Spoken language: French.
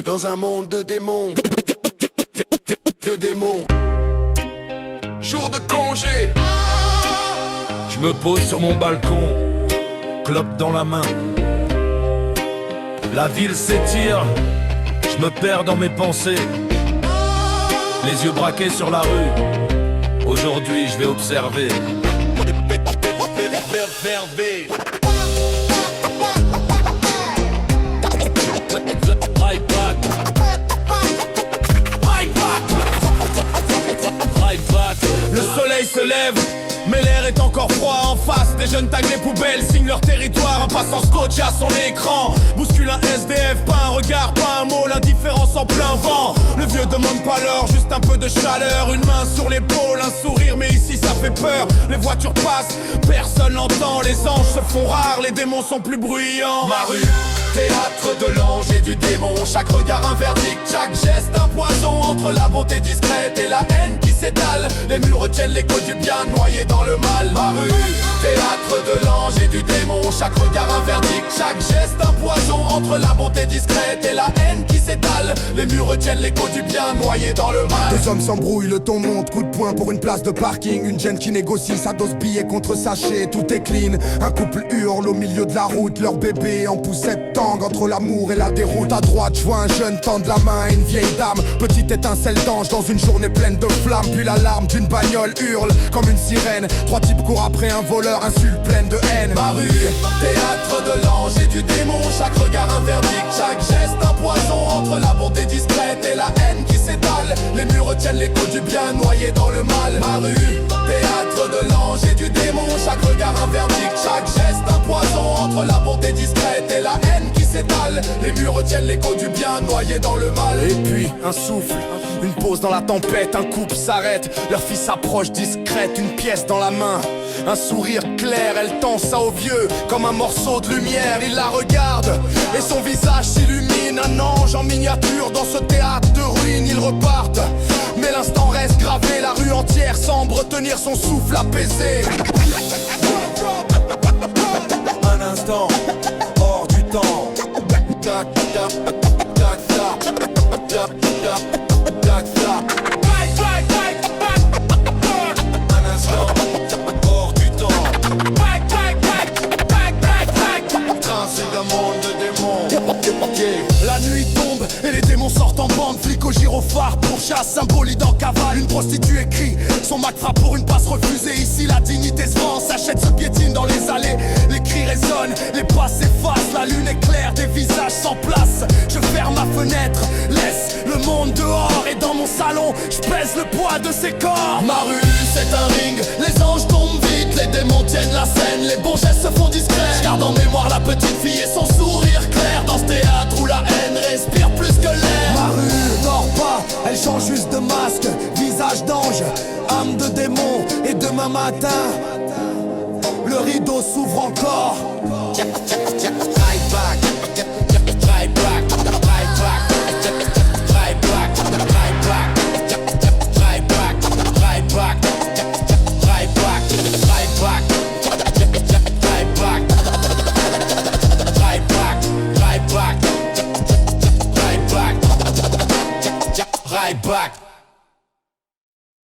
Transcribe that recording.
Dans un monde de démons, de démons. Jour de congé, Je me pose sur mon balcon, clope dans la main. La ville s'étire, je me perds dans mes pensées. Les yeux braqués sur la rue, aujourd'hui je vais observer. Observer. Le soleil se lève, mais l'air est encore froid. En face, des jeunes taguent les poubelles, signent leur territoire. Un passant scotché à son écran, bouscule un SDF, pas un regard, pas un mot, l'indifférence en plein vent. Le vieux demande pas l'heure, juste un peu de chaleur. Une main sur l'épaule, un sourire, mais ici ça fait peur. Les voitures passent, personne n'entend. Les anges se font rares, les démons sont plus bruyants. ma rue, théâtre de l'ange et du démon. Chaque regard un verdict, chaque geste un poison. Entre la bonté discrète et la haine qui s'étale, les murs retiennent l'écho du bien noyé dans le mal. Ma rue, théâtre de l'ange et du démon. Chaque regard un verdict, chaque geste un poison. Entre la bonté discrète et la haine qui s'étale, les murs retiennent l'écho du bien noyé dans le mal. Deux hommes s'embrouillent, le ton monte, coup de poing pour une place de parking. Une gêne qui négocie sa dose billet contre sachet, tout est clean. Un couple hurle au milieu de la route, leur bébé en poussette tangue entre l'amour et la déroute. À droite, je vois un jeune tendre la main à une vieille dame. Petite étincelle d'ange dans une journée pleine de flammes. Puis l'alarme d'une bagnole hurle comme une sirène. Trois types courent après un voleur, insulte pleine de haine. Ma rue, théâtre de l'ange et du démon. Chaque regard un verdict, chaque geste un poison. Entre la bonté discrète et la haine qui s'étale, les murs retiennent l'écho du bien noyé dans le mal. Ma rue, théâtre de l'ange et du démon. Chaque regard un verdict, chaque geste un poison. Entre la bonté discrète et la haine qui s'étale, les murs retiennent l'écho du bien noyé dans le mal. Et puis un souffle, une pause dans la tempête, un couple s'arrête, leur fille s'approche discrète, une pièce dans la main, un sourire clair, elle tend ça au vieux comme un morceau de lumière. Il la regarde et son visage s'illumine, un ange en miniature dans ce théâtre de ruines. Ils repartent, mais l'instant reste gravé, la rue entière semble retenir son souffle apaisé. Un instant, hors du temps. Un instant, hors du temps. Tracé d'un monde de démons. La nuit tombe et les démons sortent en bande. Flic au gyrophare, pourchasse, symbolique en cavale. Une prostituée crie, son Mac frappe pour une passe refusée. Ici la dignité se vend, s'achète, se piétine dans les allées. Les cris résonnent, les pas s'effacent. La lune éclaire, des visages sans place. Je ferme ma fenêtre, laisse le monde dehors. Et dans mon salon, je pèse le poids de ces corps. Ma rue, c'est un ring, les anges tombent vite, les démons tiennent la scène, les bons gestes se font discrets. Je garde en mémoire la petite fille et son sourire clair dans ce théâtre où la haine respire plus que l'air. Ma rue dort pas, elle change juste de masque. Visage d'ange, âme de démon. Et demain matin, le rideau s'ouvre encore. Right back.